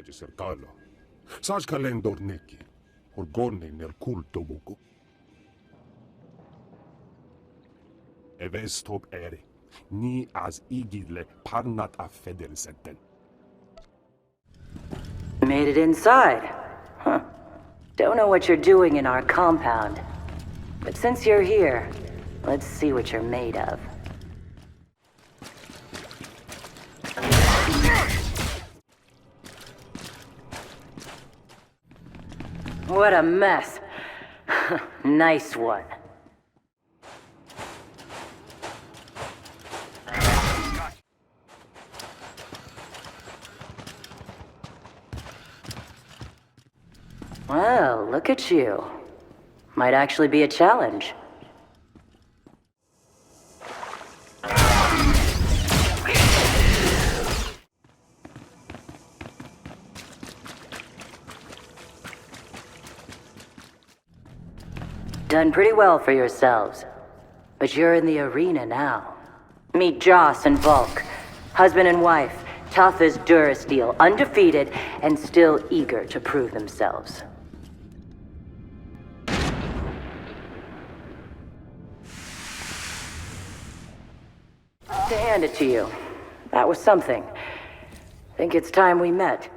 di cercarlo. Saç kalendorneki, orgone nel culto buco. Evestop eri, ni az igile parnat a federsenten. Made it inside. Huh. Don't know what you're doing in our compound. But since you're here, let's see what you're made of. What a mess. Nice one. Well, look at you. Might actually be a challenge. Done pretty well for yourselves. But you're in the arena now. Meet Joss and Volk. Husband and wife, tough as Durasteel, undefeated, and still eager to prove themselves. To hand it to you. That was something. Think it's time we met.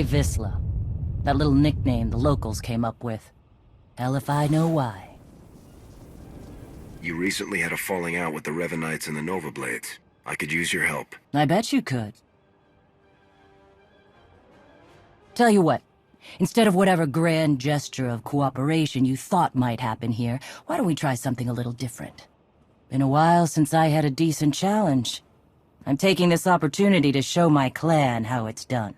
Visla. That little nickname the locals came up with. Hell if I know why. You recently had a falling out with the Revanites and the Nova Blades. I could use your help. I bet you could. Tell you what, instead of whatever grand gesture of cooperation you thought might happen here, why don't we try something a little different? Been a while since I had a decent challenge. I'm taking this opportunity to show my clan how it's done.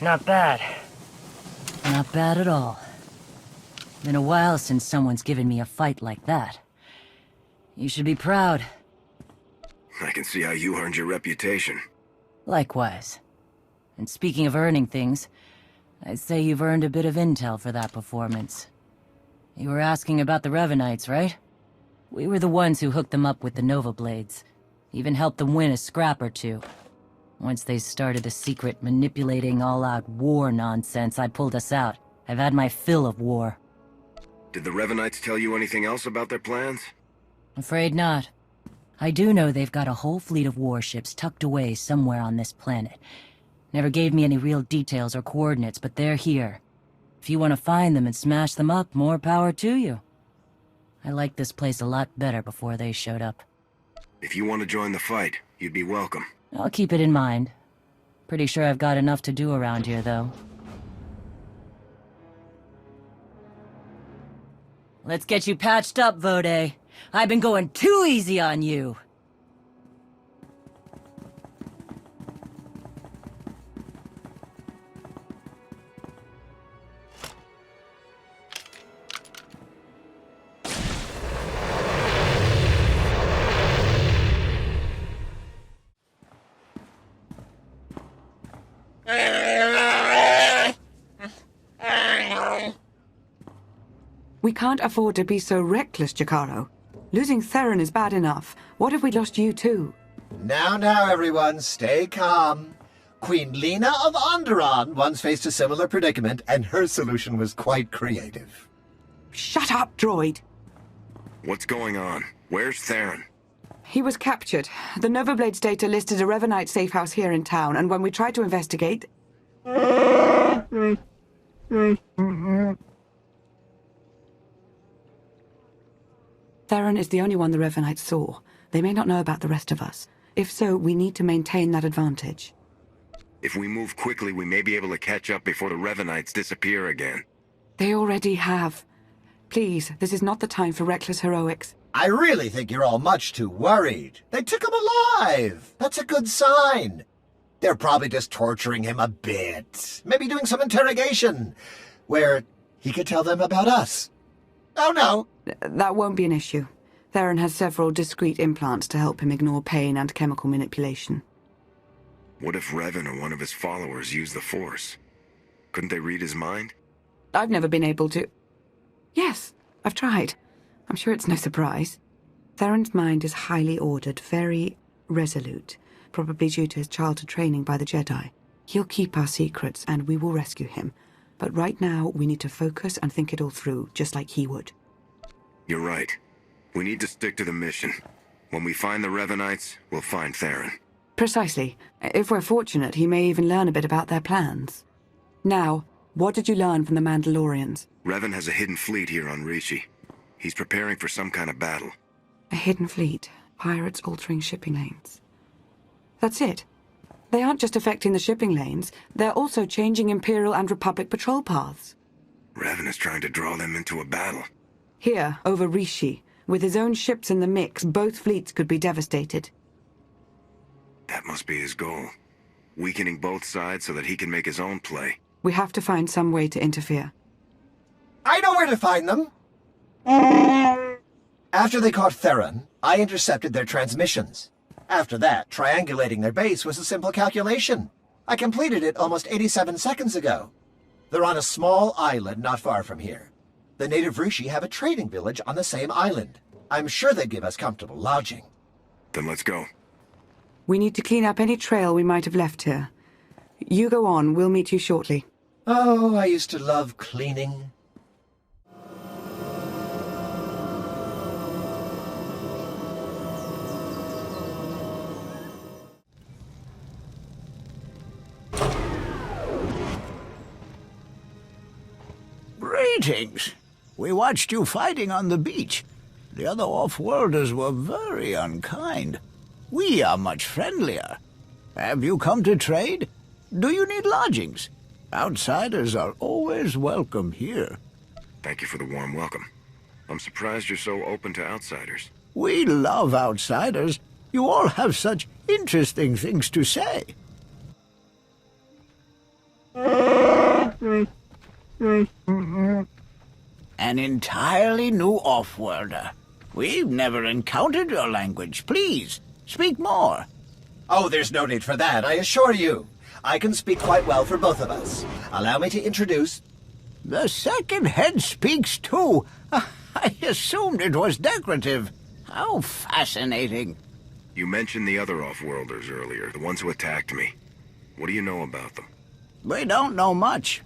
Not bad. Not bad at all. Been a while since someone's given me a fight like that. You should be proud. I can see how you earned your reputation. Likewise. And speaking of earning things, I'd say you've earned a bit of intel for that performance. You were asking about the Revanites, right? We were the ones who hooked them up with the Nova Blades. Even helped them win a scrap or two. Once they started the secret manipulating all-out war nonsense, I pulled us out. I've had my fill of war. Did the Revanites tell you anything else about their plans? Afraid not. I do know they've got a whole fleet of warships tucked away somewhere on this planet. Never gave me any real details or coordinates, but they're here. If you want to find them and smash them up, more power to you. I liked this place a lot better before they showed up. If you want to join the fight, you'd be welcome. I'll keep it in mind. Pretty sure I've got enough to do around here, though. Let's get you patched up, Vode. I've been going too easy on you. We can't afford to be so reckless, Jakaro. Losing Theron is bad enough. What if we lost you too? Now, everyone, stay calm. Queen Lena of Onderon once faced a similar predicament, and her solution was quite creative. Shut up, droid! What's going on? Where's Theron? He was captured. The Nova Blades data listed a Revanite safe house here in town, and when we tried to investigate... Theron is the only one the Revanites saw. They may not know about the rest of us. If so, we need to maintain that advantage. If we move quickly, we may be able to catch up before the Revanites disappear again. They already have. Please, this is not the time for reckless heroics. I really think you're all much too worried. They took him alive. That's a good sign. They're probably just torturing him a bit. Maybe doing some interrogation, where he could tell them about us. Oh, no. That won't be an issue. Theron has several discrete implants to help him ignore pain and chemical manipulation. What if Revan or one of his followers used the Force? Couldn't they read his mind? I've never been able to... Yes, I've tried. I'm sure it's no surprise. Theron's mind is highly ordered, very resolute, probably due to his childhood training by the Jedi. He'll keep our secrets, and we will rescue him. But right now, we need to focus and think it all through, just like he would. You're right. We need to stick to the mission. When we find the Revanites, we'll find Theron. Precisely. If we're fortunate, he may even learn a bit about their plans. Now, what did you learn from the Mandalorians? Revan has a hidden fleet here on Rishi. He's preparing for some kind of battle. A hidden fleet. Pirates altering shipping lanes. That's it. They aren't just affecting the shipping lanes, they're also changing Imperial and Republic patrol paths. Revan is trying to draw them into a battle. Here, over Rishi, with his own ships in the mix, both fleets could be devastated. That must be his goal. Weakening both sides so that he can make his own play. We have to find some way to interfere. I know where to find them. After they caught Theron, I intercepted their transmissions. After that, triangulating their base was a simple calculation. I completed it almost 87 seconds ago. They're on a small island not far from here. The native Rishi have a trading village on the same island. I'm sure they'd give us comfortable lodging. Then let's go. We need to clean up any trail we might have left here. You go on, we'll meet you shortly. Oh, I used to love cleaning. Greetings. We watched you fighting on the beach. The other off-worlders were very unkind. We are much friendlier. Have you come to trade? Do you need lodgings? Outsiders are always welcome here. Thank you for the warm welcome. I'm surprised you're so open to outsiders. We love outsiders. You all have such interesting things to say. An entirely new off-worlder. We've never encountered your language. Please, speak more. Oh, there's no need for that, I assure you. I can speak quite well for both of us. Allow me to introduce... The second head speaks too. I assumed it was decorative. How fascinating. You mentioned the other off-worlders earlier, the ones who attacked me. What do you know about them? We don't know much.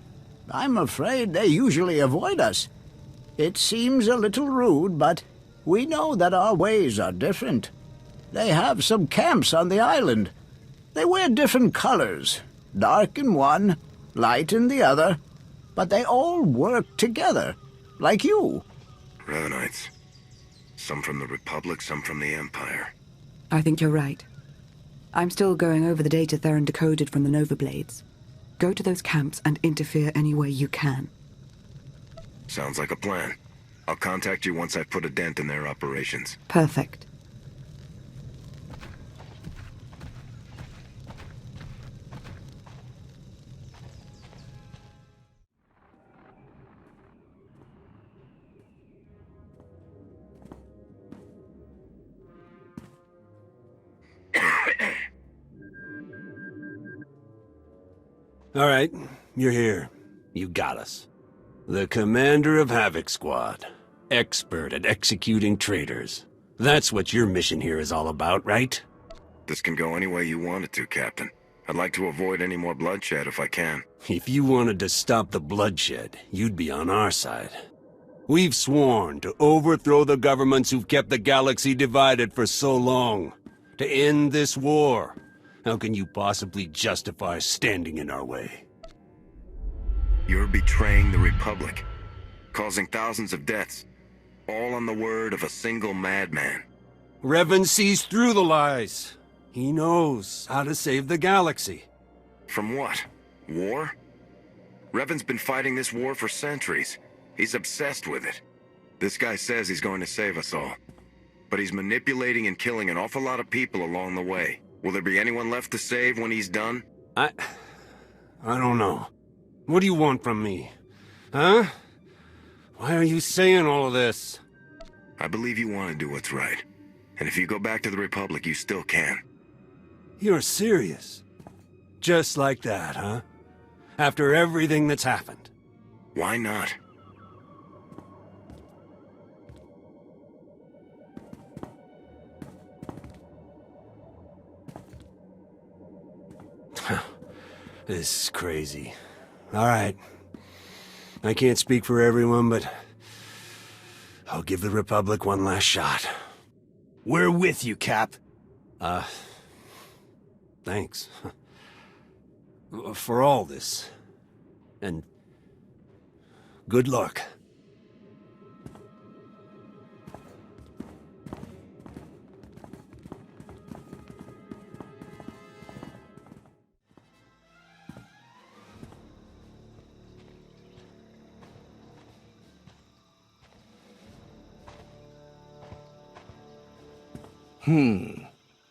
I'm afraid they usually avoid us. It seems a little rude, but we know that our ways are different. They have some camps on the island. They wear different colors, dark in one, light in the other, but they all work together, like you. Revanites. Some from the Republic, some from the Empire. I think you're right. I'm still going over the data Theron decoded from the Nova Blades. Go to those camps and interfere any way you can. Sounds like a plan. I'll contact you once I've put a dent in their operations. Perfect. All right, you're here. You got us. The commander of Havoc Squad. Expert at executing traitors. That's what your mission here is all about, right? This can go any way you want it to, Captain. I'd like to avoid any more bloodshed if I can. If you wanted to stop the bloodshed, you'd be on our side. We've sworn to overthrow the governments who've kept the galaxy divided for so long. To end this war. How can you possibly justify standing in our way? You're betraying the Republic, causing thousands of deaths. all on the word of a single madman. Revan sees through the lies. He knows how to save the galaxy. From what? War? Revan's been fighting this war for centuries. He's obsessed with it. This guy says he's going to save us all. But he's manipulating and killing an awful lot of people along the way. Will there be anyone left to save when he's done? I don't know. What do you want from me? Huh? Why are you saying all of this? I believe you want to do what's right. And if you go back to the Republic, you still can. You're serious? Just like that, huh? After everything that's happened? Why not? This is crazy. All right. I can't speak for everyone, but I'll give the Republic one last shot. We're with you, Cap. Thanks. For all this. And good luck.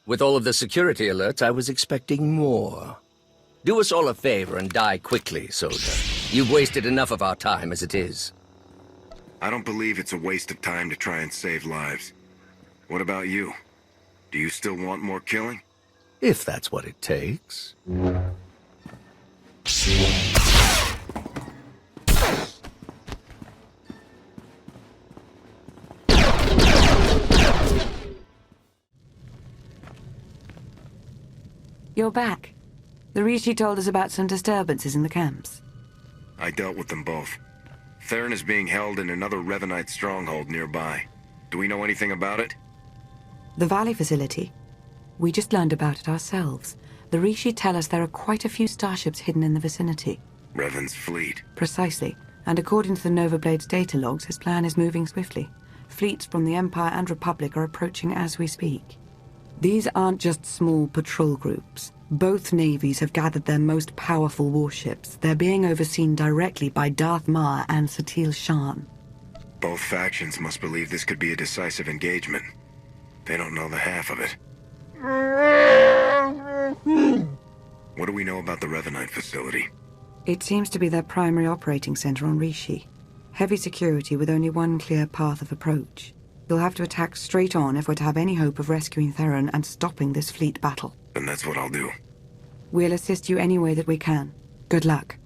With all of the security alerts, I was expecting more. Do us all a favor and die quickly, soldier. You've wasted enough of our time as it is. I don't believe it's a waste of time to try and save lives. What about you? Do you still want more killing? If that's what it takes. You're back. The Rishi told us about some disturbances in the camps. I dealt with them both. Theron is being held in another Revanite stronghold nearby. Do we know anything about it? The Valley facility? We just learned about it ourselves. The Rishi tell us there are quite a few starships hidden in the vicinity. Revan's fleet. Precisely. And according to the Nova Blade's data logs, his plan is moving swiftly. Fleets from the Empire and Republic are approaching as we speak. These aren't just small patrol groups. Both navies have gathered their most powerful warships. They're being overseen directly by Darth Mar and Satil Shan. Both factions must believe this could be a decisive engagement. They don't know the half of it. What do we know about the Revanite facility? It seems to be their primary operating center on Rishi. Heavy security with only one clear path of approach. You'll have to attack straight on if we're to have any hope of rescuing Theron and stopping this fleet battle. Then that's what I'll do. We'll assist you any way that we can. Good luck.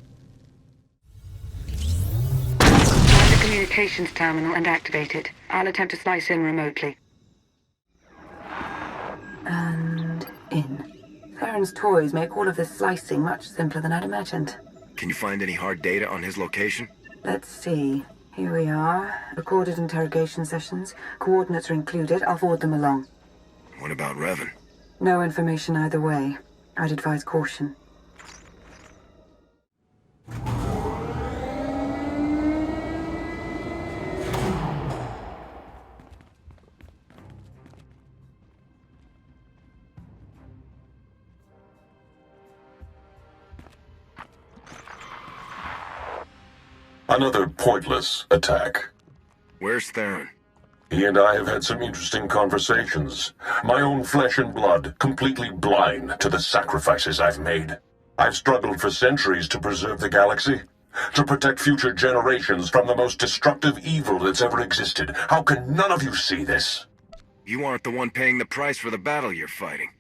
Find the communications terminal and activate it. I'll attempt to slice in remotely. And in. Theron's toys make all of this slicing much simpler than I'd imagined. Can you find any hard data on his location? Let's see. Here we are. Recorded interrogation sessions. Coordinates are included. I'll forward them along. What about Revan? No information either way. I'd advise caution. Another pointless attack. Where's Theron? He and I have had some interesting conversations. My own flesh and blood, completely blind to the sacrifices I've made. I've struggled for centuries to preserve the galaxy, to protect future generations from the most destructive evil that's ever existed. How can none of you see this? You aren't the one paying the price for the battle you're fighting.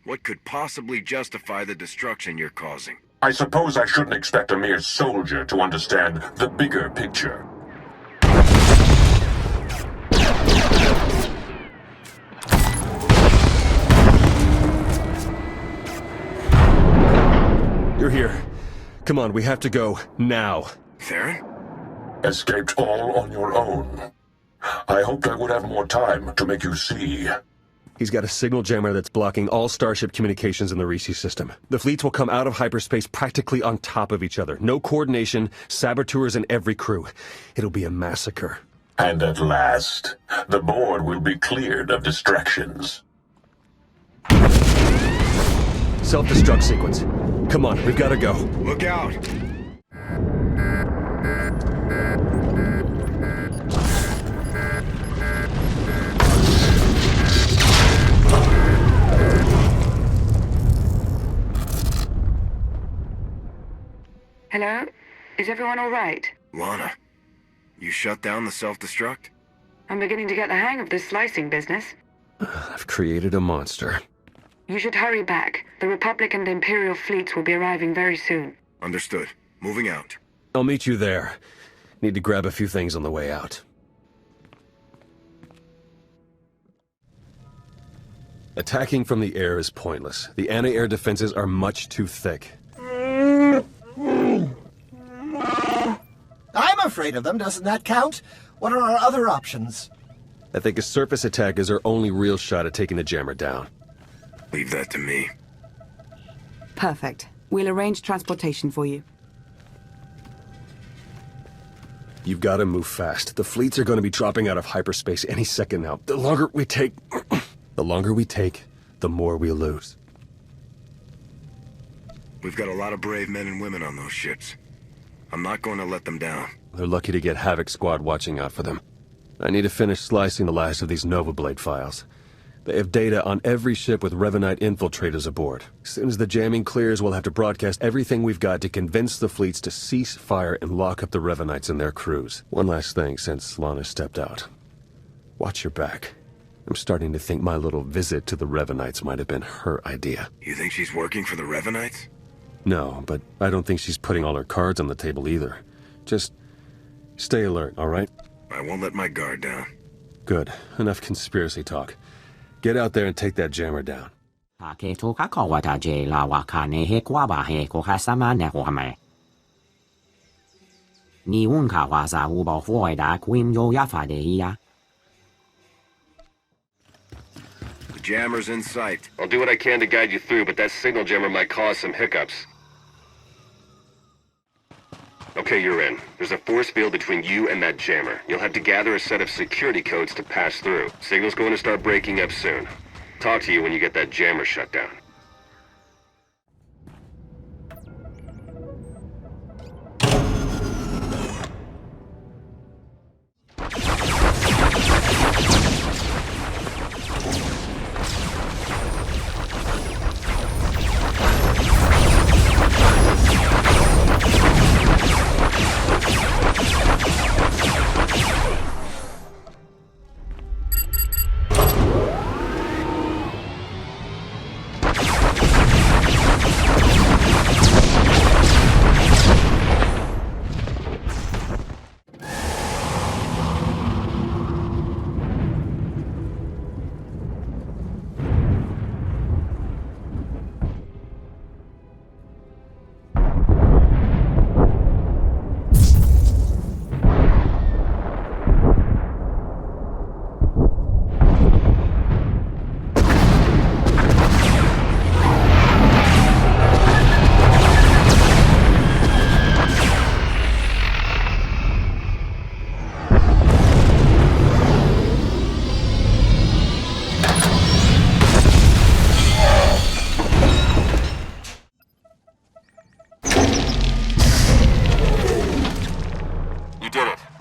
What could possibly justify the destruction you're causing? I suppose I shouldn't expect a mere soldier to understand the bigger picture. You're here. Come on, we have to go. Now. Theron? Escaped all on your own. I hoped I would have more time to make you see. He's got a signal jammer that's blocking all Starship communications in the Rishi system. The fleets will come out of hyperspace practically on top of each other. No coordination, saboteurs in every crew. It'll be a massacre. And at last, the board will be cleared of distractions. Self-destruct sequence. Come on, we've got to go. Look out! Hello? Is everyone all right? Lana, you shut down the self-destruct? I'm beginning to get the hang of this slicing business. I've created a monster. You should hurry back. The Republic and Imperial fleets will be arriving very soon. Understood. Moving out. I'll meet you there. Need to grab a few things on the way out. Attacking from the air is pointless. The anti-air defenses are much too thick. I'm afraid of them, doesn't that count? What are our other options? I think a surface attack is our only real shot at taking the jammer down. Leave that to me. Perfect. We'll arrange transportation for you. You've got to move fast. The fleets are going to be dropping out of hyperspace any second now. The longer we take, the more we lose. We've got a lot of brave men and women on those ships. I'm not going to let them down. They're lucky to get Havoc Squad watching out for them. I need to finish slicing the last of these Nova Blade files. They have data on every ship with Revanite infiltrators aboard. As soon as the jamming clears, we'll have to broadcast everything we've got to convince the fleets to cease fire and lock up the Revanites and their crews. One last thing since Lana stepped out. Watch your back. I'm starting to think my little visit to the Revanites might have been her idea. You think she's working for the Revanites? No, but I don't think she's putting all her cards on the table either. Just stay alert, all right? I won't let my guard down. Good. Enough conspiracy talk. Get out there and take that jammer down. The jammer's in sight. I'll do what I can to guide you through, but that signal jammer might cause some hiccups. Okay, you're in. There's a force field between you and that jammer. You'll have to gather a set of security codes to pass through. Signal's going to start breaking up soon. Talk to you when you get that jammer shut down.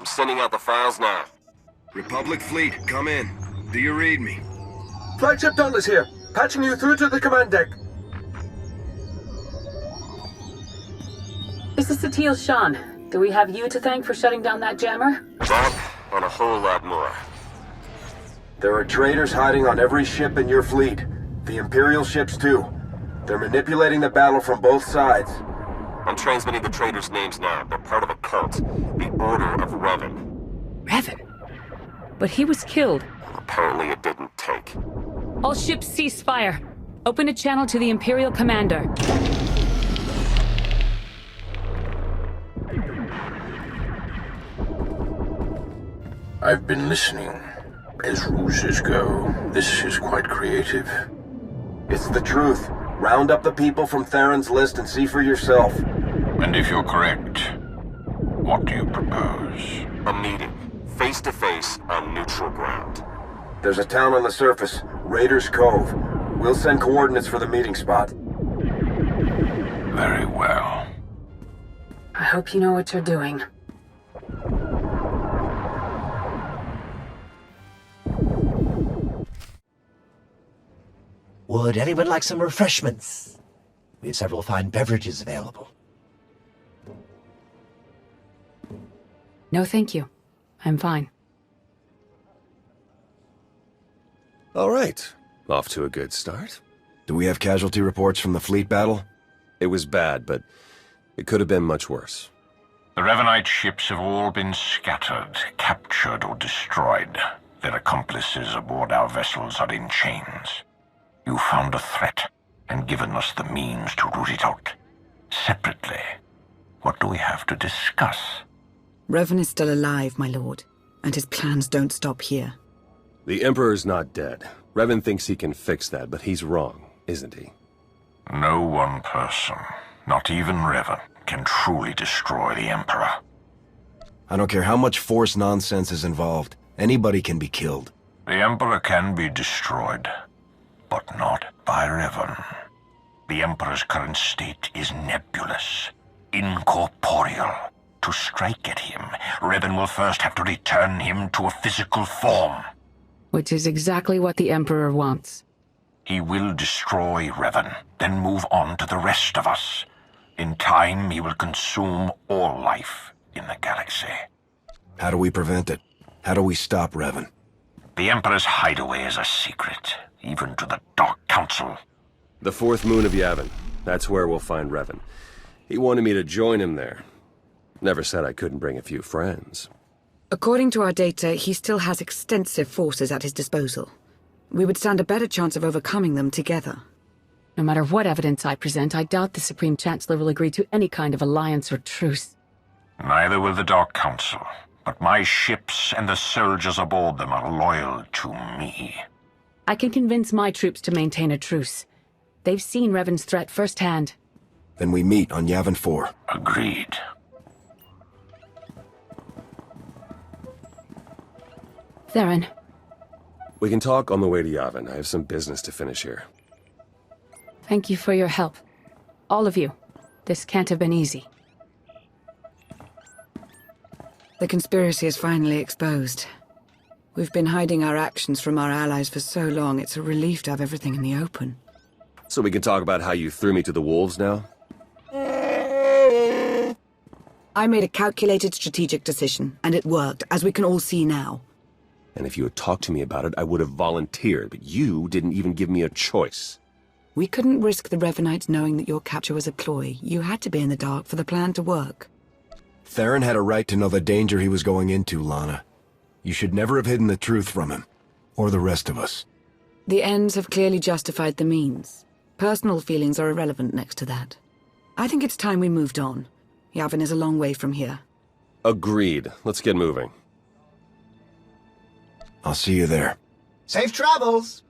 Sending out the files now. Republic fleet, come in. Do you read me? Flagship Dauntless here. Patching you through to the command deck. This is Satele Shan. Do we have you to thank for shutting down that jammer? That and a whole lot more. There are traitors hiding on every ship in your fleet. The Imperial ships too. They're manipulating the battle from both sides. I'm transmitting the traitors' names now. They're part of a cult. The Order of Revan. Revan? But he was killed. Apparently it didn't take. All ships cease fire. Open a channel to the Imperial Commander. I've been listening. As ruses go, this is quite creative. It's the truth. Round up the people from Theron's list and see for yourself. And if you're correct, what do you propose? A meeting. face to face on neutral ground. There's a town on the surface, Raiders Cove. We'll send coordinates for the meeting spot. Very well. I hope you know what you're doing. Would anyone like some refreshments? We have several fine beverages available. No, thank you. I'm fine. All right. Off to a good start. Do we have casualty reports from the fleet battle? It was bad, but it could have been much worse. The Revanite ships have all been scattered, captured, or destroyed. Their accomplices aboard our vessels are in chains. You found a threat, and given us the means to root it out. Separately, what do we have to discuss? Revan is still alive, my lord, and his plans don't stop here. The Emperor's not dead. Revan thinks he can fix that, but he's wrong, isn't he? No one person, not even Revan, can truly destroy the Emperor. I don't care how much Force nonsense is involved. Anybody can be killed. The Emperor can be destroyed, but not by Revan. The Emperor's current state is nebulous, incorporeal. To strike at him, Revan will first have to return him to a physical form. Which is exactly what the Emperor wants. He will destroy Revan, then move on to the rest of us. In time, he will consume all life in the galaxy. How do we prevent it? How do we stop Revan? The Emperor's hideaway is a secret, even to the Dark Council. The fourth moon of Yavin. That's where we'll find Revan. He wanted me to join him there. Never said I couldn't bring a few friends. According to our data, he still has extensive forces at his disposal. We would stand a better chance of overcoming them together. No matter what evidence I present, I doubt the Supreme Chancellor will agree to any kind of alliance or truce. Neither will the Dark Council, but my ships and the soldiers aboard them are loyal to me. I can convince my troops to maintain a truce. They've seen Revan's threat firsthand. Then we meet on Yavin 4. Agreed. Theron. We can talk on the way to Yavin. I have some business to finish here. Thank you for your help. All of you. This can't have been easy. The conspiracy is finally exposed. We've been hiding our actions from our allies for so long, it's a relief to have everything in the open. So we can talk about how you threw me to the wolves now? I made a calculated strategic decision, and it worked, as we can all see now. And if you had talked to me about it, I would have volunteered, but you didn't even give me a choice. We couldn't risk the Revanites knowing that your capture was a ploy. You had to be in the dark for the plan to work. Theron had a right to know the danger he was going into, Lana. You should never have hidden the truth from him. Or the rest of us. The ends have clearly justified the means. Personal feelings are irrelevant next to that. I think it's time we moved on. Yavin is a long way from here. Agreed. Let's get moving. I'll see you there. Safe travels!